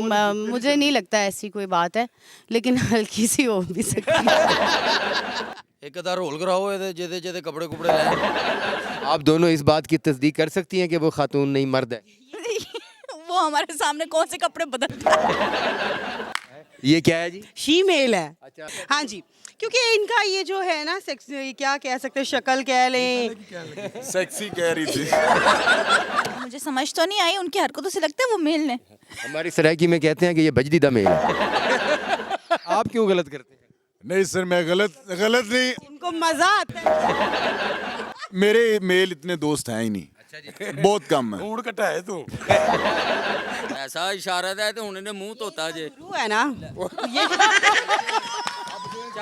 मुझे नहीं लगता ऐसी कोई बात है, लेकिन हल्की सी हो भी सकती है। एक अदा रोल कराओ ਇਹਦੇ ਜਿਹਦੇ ਜਿਹਦੇ कपड़े कुपड़े ले। आप दोनों इस बात की तस्दीक कर सकती हैं कि वो खातून नहीं मर्द है? वो हमारे सामने कौन से कपड़े बदलते हैं? ये क्या है जी? शीमेल है। अच्छा। हाँ जी, क्योंकि इनका ये जो है ना सेक्स, क्या कह सकते हैं, शक्ल कह लें, सेक्सी कह रही थी। मुझे समझ तो नहीं आई, उनकी हरकतों से लगता है वो मेल ने। हमारी सरायकी में कहते हैं कि ये बजदीदा मेल है। आप क्यों गलत करते हैं? नहीं सर, मैं गलत नहीं। इनको मजा आता है। मेरे मेल इतने दोस्त हैं ही नहीं। बहुत कम है। ਊੜ ਘਟਾਏ ਤੂੰ ऐसा इशारा है तो हुने ने मुंह धोता जे। गुरु है ना ये।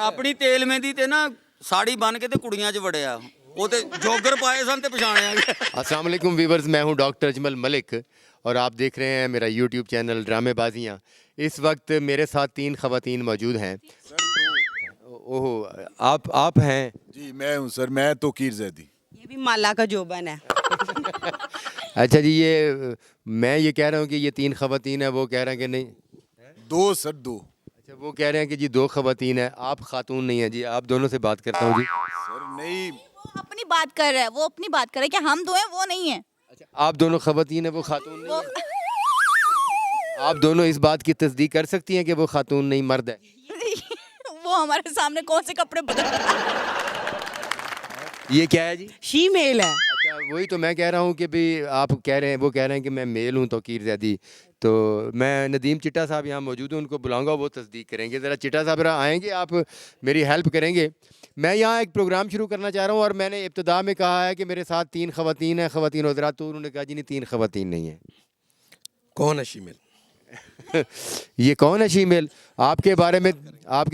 ਆਪਣੀ ਤੇਲ ਮਹਿੰਦੀ ਤੇ ਨਾ ਸਾੜੀ ਬਨ ਕੇ ਤੇ ਕੁੜੀਆਂ 'ਚ ਵੜਿਆ ਉਹ ਤੇ ਜੋਗਰ ਪਾਏ ਸਨ ਤੇ ਪਛਾਣਿਆ ਗਿਆ। अस्सलाम वालेकुम व्यूअर्स, मैं हूं डॉक्टर अजमल मलिक और आप देख रहे हैं मेरा यूट्यूब चैनल ड्रामेबाजियाँ। इस वक्त मेरे साथ 3 ख़वातीन मौजूद हैं। ओह, आप हैं? जी मैं हूँ सर, मैं तो कीर जैदी। ये भी माला का जोबन है। अच्छा जी, ये मैं ये कह रहा हूँ कि ये 3 ख़वातीन है, वो कह रहे हैं कि नहीं। 2 सर 2। अच्छा, वो कह रहे हैं कि जी 2 ख़वातीन है, आप खातून नहीं है जी। आप दोनों से बात करता हूँ जी। सर नहीं, वो अपनी बात कर रहा है, वो अपनी बात कर रहा है कि हम दो हैं, वो नहीं है। अच्छा, आप दोनों ख़वातीन है, वो खातून नहीं है। आप दोनों इस बात की तस्दीक कर सकती हैं कि वो खातून नहीं मर्द है? वो हमारे सामने कौन से कपड़े बदलते हैं? ये क्या है जी? शीमेल है। अच्छा, वही तो मैं कह रहा हूँ कि भी आप कह रहे हैं, वो कह रहे हैं कि मैं मेल हूँ तौकीर ज़ैदी। तो मैं नदीम चिट्टा साहब यहाँ मौजूद हूँ, उनको बुलाऊंगा, वो तस्दीक करेंगे। ज़रा चिट्टा साहब ज़रा आएंगे, आप मेरी हेल्प करेंगे। मैं यहाँ एक प्रोग्राम शुरू करना चाह रहा हूँ और मैंने इब्तिदा में कहा है कि मेरे साथ 3 ख़वातीन हैं, ख़वातीन हज़रात। तो उन्होंने कहा जी नहीं, 3 ख़वातीन नहीं है। ਕੌਣ ਹੈ ਸ਼ੀਮੇਲ? ये कौन है शीमेल? आपके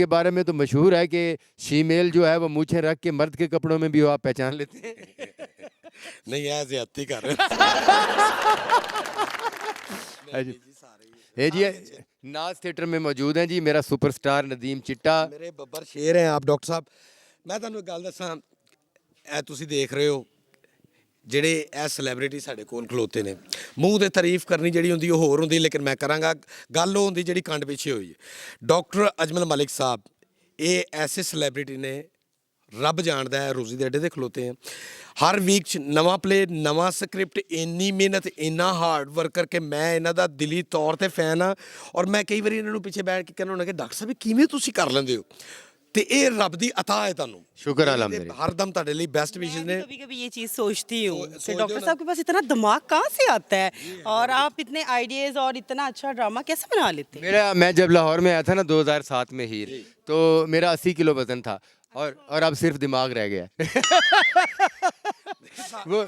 बारे में तो मशहूर है कि शीमेल जो है वो मूछें रख के मर्द के कपड़ों में भी हो, आप पहचान लेते हैं। ਨਹੀਂ ਇਹ ਜ਼ਿਆਦਤੀ ਕਰ ਰਹੇ ये जी नाज थिएटर में मौजूद हैं जी मेरा सुपरस्टार नदीम चिट्टा। ਮੇਰੇ ਬੱਬਰ ਸ਼ੇਰ ਹੈ ਆਪ ਡਾਕਟਰ ਸਾਹਿਬ। ਮੈਂ ਤੁਹਾਨੂੰ ਇੱਕ ਗੱਲ ਦੱਸਾਂ, ਇਹ ਤੁਸੀਂ ਦੇਖ ਰਹੇ ਹੋ ਜਿਹੜੇ ਇਹ ਸੈਲੀਬ੍ਰਿਟੀ ਸਾਡੇ ਕੋਲ ਖਲੋਤੇ ਨੇ, ਮੂੰਹ ਤੇ ਤਾਰੀਫ ਕਰਨੀ ਜਿਹੜੀ ਹੁੰਦੀ ਉਹ ਹੋਰ ਹੁੰਦੀ, ਲੇਕਿਨ ਮੈਂ ਕਰਾਂਗਾ ਗੱਲ ਉਹ ਹੁੰਦੀ ਜਿਹੜੀ ਕੰਡ ਪਿੱਛੇ ਹੋਈ ਹੈ। ਡਾਕਟਰ ਅਜਮਲ ਮਲਿਕ ਸਾਹਿਬ ਇਹ ਐਸੇ ਸੈਲੀਬ੍ਰਿਟੀ ਨੇ, ਰੱਬ ਜਾਣਦਾ ਹੈ, ਰੋਜ਼ੀ ਦੇ ਅੱਡੇ ਤੇ ਖਲੋਤੇ हैं। ਹਰ ਵੀਕ 'ਚ ਨਵਾਂ ਪਲੇ, ਨਵਾਂ ਸਕ੍ਰਿਪਟ, ਇੰਨੀ ਮਿਹਨਤ, ਇੰਨਾ ਹਾਰਡ ਵਰਕ ਕਰਕੇ ਮੈਂ ਇਹਨਾਂ ਦਾ ਦਿਲੀ ਤੌਰ ਤੇ ਫੈਨ ਆ। ਔਰ ਮੈਂ ਕਈ ਵਾਰੀ ਇਹਨਾਂ ਨੂੰ ਪਿੱਛੇ ਬੈਠ ਕੇ ਕਹਿੰਦਾ ਹੁੰਦਾ ਕਿ ਡਾਕਟਰ ਸਾਹਿਬ ਕਿਵੇਂ ਤੁਸੀਂ ਕਰ ਲੈਂਦੇ ਹੋ, ਤੇ ਇਹ ਰੱਬ ਦੀ ਅਤਾ ਹੈ ਤੁਹਾਨੂੰ। शुक्र अल्हम्दुलिल्लाह। हरदम ਤੁਹਾਡੇ ਲਈ बेस्ट विशेस ने। कभी कभी ये चीज़ सोचती हूँ कि डॉक्टर साहब के पास इतना दिमाग कहाँ से आता है और आप इतने आइडियाज़ और इतना अच्छा ड्रामा कैसे बना लेते हैं? मैं जब लाहौर में आया था ना 2007 में हीर, तो मेरा 80 किलो वज़न था और अब सिर्फ दिमाग रह गया वो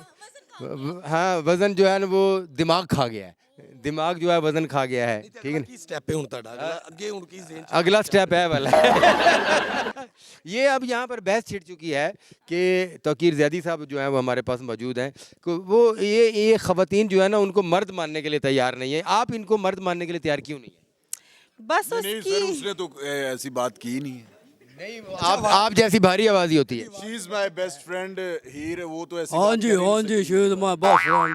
हाँ, वज़न जो है ना वो दिमाग खा गया है। दिमाग जो है वज़न खा गया है। ठीक है ना? ਕੀ ਸਟੈਪ ਹੈ ਹੁਣ ਤੁਹਾਡਾ ਅੱਗੇ? ਹੁਣ ਕੀ ਜ਼ੇਨ अगला स्टेप है वाला ये अब यहाँ पर बहस छिड़ चुकी है कि तौकीर ज़ैदी साहब जो है वो हमारे पास मौजूद हैं, वो ये ख़वातीन जो है ना उनको मर्द मानने के लिए तैयार नहीं है। आप इनको मर्द मानने के लिए तैयार क्यों नहीं है? बस नहीं उसकी सर, उसने तो ऐसी बात की ही नहीं है। नहीं, आप जैसी भारी आवाज़ी होती है। She is my best friend Heer, वो तो ऐसी हाँ बात जी, कर ही हाँ नहीं जी, she is my best friend.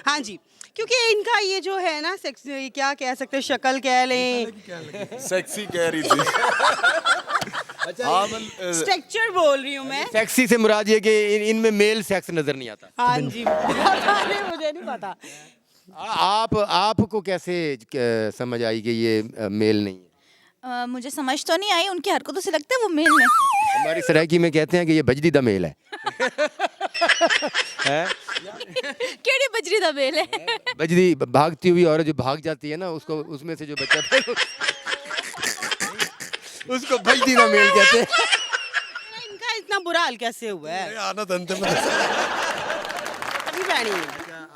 हाँ जी, क्योंकि इनका ये जो है ना सेक्स, क्या कह सकते हैं, शक्ल कह लें, सकती। सेक्सी कह रही थी। हाँ, स्ट्रक्चर बोल रही हूँ मैं। सेक्सी से मुराद ये कि इनमें मेल सेक्स नज़र नहीं आता। हाँ जी, पता नहीं, मुझे नहीं पता। आपको कैसे समझ आई कि ये मेल नहीं है? मुझे समझ तो नहीं आई, उनकी हरकतों से लगता है वो मेल ने। हमारी सरायकी में कहते हैं कि ये बजदीदा मेल है। केड़ी बजरी दा मेल है? बजदी भागती हुई औरत जो भाग जाती है ना, उसको उसमें से जो बच्चा उसको बजदीदा मेल कहते हैं। इनका इतना बुरा हाल कैसे हुआ है? ਆਣਾ ਦੰਦੇ में अभी बैणी है।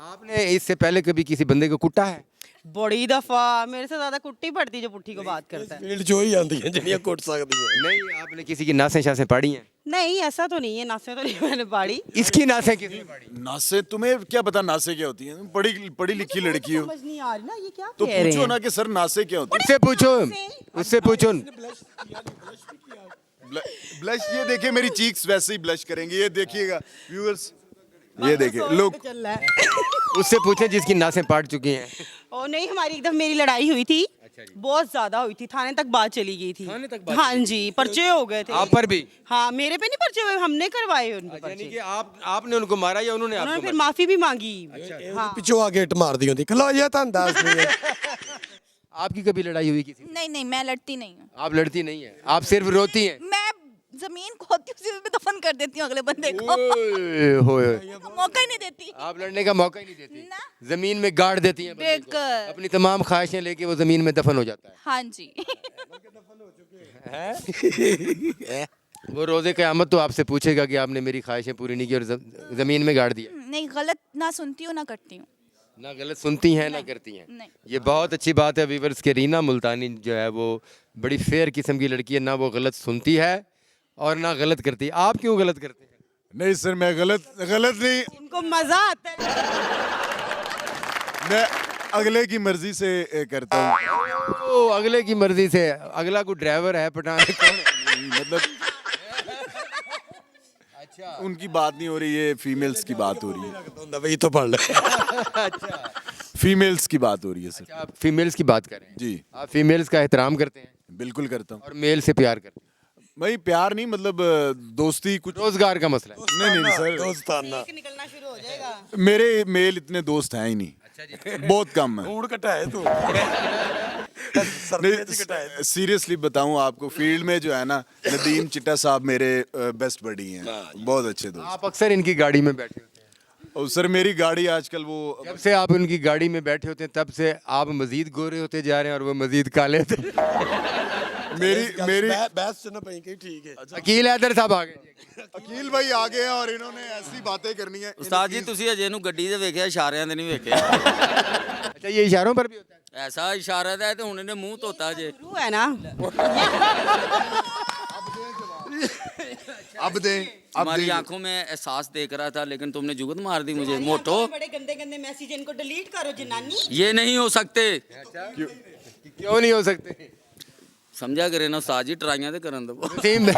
आपने इससे पहले कभी किसी बंदे को कुटा है? बड़ी दफा मेरे से ज्यादा कुट्टी पड़ती जो पुट्ठी को बात करता है। फील्ड 'ਚ ਹੀ ਆਉਂਦੀਆਂ ਜਿਹੜੀਆਂ ਕੁੱਟ ਸਕਦੀਆਂ। नहीं, आपने किसी की नासें शासें पाड़ी हैं? नहीं, ऐसा तो नहीं है, नासे तो नहीं मैंने पाड़ी। इसकी नासें किसने पाड़ी? नासे, तुम्हें क्या पता नासे क्या होती हैं? पढ़ी लिखी लड़की हो समझ नहीं आ रही ना ये क्या तो कह रहे पूछो हैं। ना कि सर नासे क्या होती उससे पूछो है। ब्लश, ये देखिए मेरी चीक्स वैसे ही ब्लश करेंगे, ये देखिएगा व्यूअर्स। ये देखिए लोग चल रहा है। उससे पूछें जिसकी नासें पाट चुकी हैं। और नहीं, हमारी एकदम मेरी लड़ाई हुई थी, बहुत ज्यादा हुई थी, थाने तक बात चली गई थी। थाने तक बात हाँ जी, पर्चे हो गए थे। आप पर भी? हाँ, मेरे पे नहीं पर्चे हुए, हमने करवाए उनके यानी पर्चे। कि आपने उनको मारा या उन्होंने उन्होंने आपको फिर मारा? माफी भी मांगी। हाँ। ਪਿੱਛੋਂ ਆ ਕੇ ਇੱਟ ਮਾਰਦੀ ਹੁੰਦੀ ਖਲੋ ਜਾ ਤਾਂ ਅੰਦਾਜ਼ ਨਹੀਂ ਹੈ आपकी कभी लड़ाई हुई किसी से? नहीं नहीं, मैं लड़ती नहीं हूँ। आप लड़ती नहीं है, आप सिर्फ रोती हैं। मैं जमीन खोदती हूँ, उसी में दफन कर देती हूँ अगले बंदे को। ओए होए, मौका ही नहीं देती। आप लड़ने का मौका ही नहीं देती, ना। जमीन में गाड़ देती हैं बंदे को। बिल्कुल। अपनी तमाम ख्वाहिशें लेके वो जमीन में दफन हो जाता हाँ जी। है। वो रोजे क़यामत तो आपसे पूछेगा कि आपने मेरी ख्वाहिशें पूरी नहीं की और जमीन में गाड़ दिया। नहीं, गलत ना सुनती हूँ ना करती हूँ। ना गलत सुनती हैं ना करती हैं। नहीं। ये बहुत अच्छी बात है वीवर्स के। रीना मुल्तानी जो है वो बड़ी फेयर किस्म की लड़की है, ना वो गलत सुनती है और ना गलत करती है। आप क्यों गलत करते हैं? नहीं सर मैं गलत नहीं, उनको मजा आता है। मैं अगले की मर्जी से करता हूँ। ओ, अगले की मर्जी से। अगला कोई ड्राइवर है पठान कौन है? मतलब अच्छा उनकी बात नहीं हो रही है, फीमेल्स की बात हो रही है। ਹੁੰਦਾ ਬਈ ਇੱਥੋਂ ਪੜ ਲੈ फीमेल्स की बात हो रही है सर। आप फीमेल्स की बात कर रहे हैं? जी आप फीमेल्स का एहतराम करते हैं बिल्कुल करता हूँ। और मेल से प्यार करते हैं? भाई प्यार नहीं, मतलब दोस्ती कुछ रोजगार का मसला है। नहीं सर, ਦੋਸਤਾਨਾ निकलना शुरू हो जाएगा। मेरे मेल इतने दोस्त हैं ही नहीं, बहुत कम है। ਊੜ ਘਟਾਏ ਤੂੰ नहीं सीरियसली बताऊं आपको, फील्ड में जो है ना, नदीम चिट्टा साहब मेरे बेस्ट बडी हैं, बहुत अच्छे दोस्त। आप अक्सर इनकी गाड़ी में बैठे होते हैं। और सर मेरी गाड़ी आजकल वो जब से आप उनकी गाड़ी में बैठे होते हैं तब से आप मजीद गोरे होते जा रहे हैं और वो मजीद काले होते। मेरी ਬਹਿਸ ਚ ਨਾ ਪਈ ਕਿ ਠੀਕ ਹੈ अकील हैदर साहब आ गए। अकील भाई आ गए हैं और इन्होंने ऐसी बातें करनी है। ਉਸਤਾਦ ਜੀ ਤੁਸੀਂ ਅਜੇ ਇਹਨੂੰ ਗੱਡੀ 'ਤੇ ਵੇਖਿਆ, ਇਸ਼ਾਰਿਆਂ 'ਤੇ ਨਹੀਂ ਵੇਖਿਆ। अच्छा, ये इशारों पर भी होता है? ਐਸਾ ਇਸ਼ਾਰਾ ਦਾ ਹੈ ਤੇ ਹੁਣ ਇਹਨੇ ਮੂੰਹ ਧੋਤਾ ਜੇ। शुरू है ना। अब दे हमारी आंखों में एहसास देख रहा था, लेकिन तुमने जुगत मार दी मुझे। मोटो, बड़े गंदे गंदे मैसेज, इनको डिलीट करो जनानी। ये नहीं हो सकते। क्यों नहीं हो सकते? समझा करे ना उस्ताद जी, ट्राइयां तो करन दो। वसीम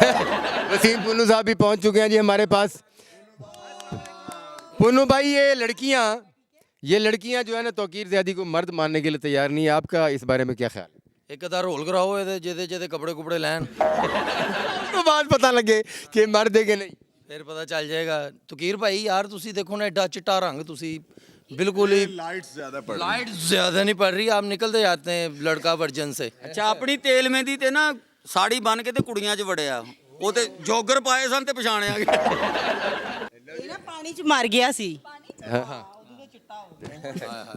पुन्नू साहब भी पहुंच चुके हैं जी हमारे पास। पुन्नू भाई, ये लड़कियां जो है ना तौकीर ज़्यादी को मर्द मानने के लिए तैयार नहीं है। आपका इस बारे में क्या ख्याल है? ਇੱਕ ਤਾਂ ਰੋਲ ਕਰਾਓ ਇਹਦੇ ਜਿਹਦੇ ਜਿਹਦੇ ਕੱਪੜੇ ਕੁਪੜੇ ਲੈਣ उसको बाद पता लगे कि मर्द है कि नहीं। ਫਿਰ ਪਤਾ ਚੱਲ ਜਾਏਗਾ। ਤਕੀਰ ਭਾਈ ਯਾਰ ਤੁਸੀਂ ਦੇਖੋ ਨਾ ਐਡਾ ਚਿੱਟਾ ਰੰਗ, ਤੁਸੀਂ ਬਿਲकुल ही लाइट्स ज्यादा पड़ रही लाइट ज्यादा नहीं पड़ रही, आप निकलते जाते हैं लड़का वर्जन से। ਅੱਛਾ, ਆਪਣੀ ਤੇਲ ਮਹਿੰਦੀ ਤੇ ਨਾ ਸਾੜੀ ਬਨ ਕੇ ਤੇ ਕੁੜੀਆਂ 'ਚ ਵੜਿਆ। ਉਹ ਤੇ ਜੋਗਰ ਪਾਏ ਸਨ ਤੇ ਪਛਾਣਿਆ ਗਿਆ। ये ना पानी च मार गया सी।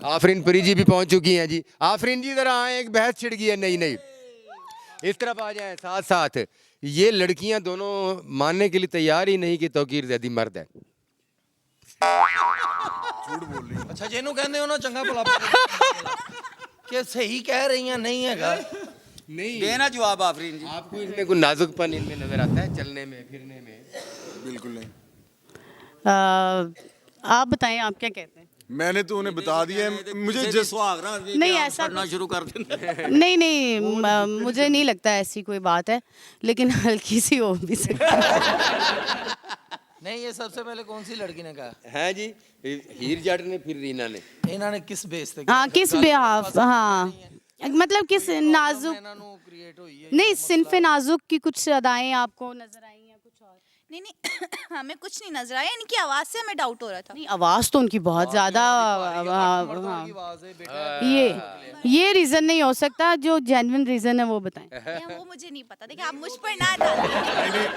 आफरीन परी जी भी पहुंच चुकी हैं जी। आफरीन जी जरा आए, एक बहस छिड़ गई है नई नई। इस तरफ आ जाएं साथ साथ। ये लड़कियां दोनों मानने के लिए तैयार ही नहीं कि तौकीर ज़्यादी मर्द है। अच्छा ਜਿਹਨੂੰ ਕਹਿੰਦੇ ਹੋ ਨਾ ਚੰਗਾ ਭਲਾ ਕਿ ਸਹੀ ਕਹਿ ਰਹੀਆਂ ਨਹੀਂ ਹੈਗਾ। नहीं, देना जवाब आफरीन जी। आपको इसमें कोई नाजुकपन इनमें नजर आता है चलने में फिरने में? बिल्कुल नहीं। आप बताएं, आप क्या कहते हैं? मैंने तो उन्हें बता दिया है, मुझे जिस सुहाग रात नहीं, ऐसा करना शुरू कर देते। नहीं नहीं, मुझे नहीं लगता ऐसी कोई बात है, लेकिन हल्की सी हो भी सकती है। नहीं, ये सबसे पहले कौन सी लड़की ने कहा? है जी, हीर जट ने फिर रीना ने। ਇਹਨਾਂ ਨੇ ਕਿਸ ਬੇਸ ਤੇ हाँ, किस बिहाफ, हाँ मतलब किस नाजुक, ਇਹਨਾਂ ਨੂੰ ਕ੍ਰੀਏਟ ਹੋਈ ਹੈ। नहीं सिनफे नाजुक की कुछ अदाएं आपको नजर आई हैं कुछ और? नहीं नहीं, हमें कुछ नहीं नजर आया, इनकी आवाज से हमें डाउट हो रहा था। नहीं, आवाज तो उनकी बहुत ज्यादा, आवाज है बेटा। ये रीजन नहीं हो सकता। जो जेन्युइन रीजन है वो बताएं। वो मुझे नहीं पता, देखिए आप मुझ पर ना डालें।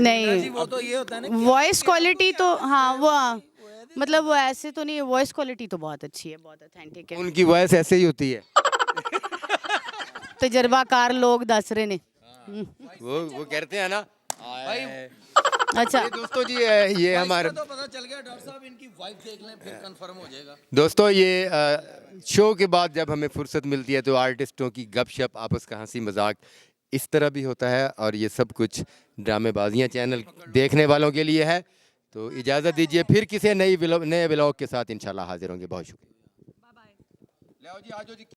नहीं, वो तो ये होता है ना, वॉइस क्वालिटी तो हाँ, वो मतलब वो ऐसे तो नहीं, वॉइस क्वालिटी तो बहुत अच्छी है, बहुत ऑथेंटिक है। उनकी वॉइस ऐसे ही होती है। तजर्बाकार लोग दस रहे ने। वो कहते हैं ना भाई अच्छा, ये दोस्तों जी, ये हमारे तो पता चल गया। डॉक्टर साहब इनकी वाइफ देख लें फिर कंफर्म हो जाएगा। दोस्तों, ये शो के बाद जब हमें फुर्सत मिलती है तो आर्टिस्टों की गपशप, आपस का हंसी मजाक इस तरह भी होता है, और ये सब कुछ ड्रामेबाजियाँ चैनल देखने वालों के लिए है। तो इजाज़त दीजिए, फिर किसी नए व्लॉग के साथ इंशाल्लाह हाजिर होंगे। बहुत शुक्रिया।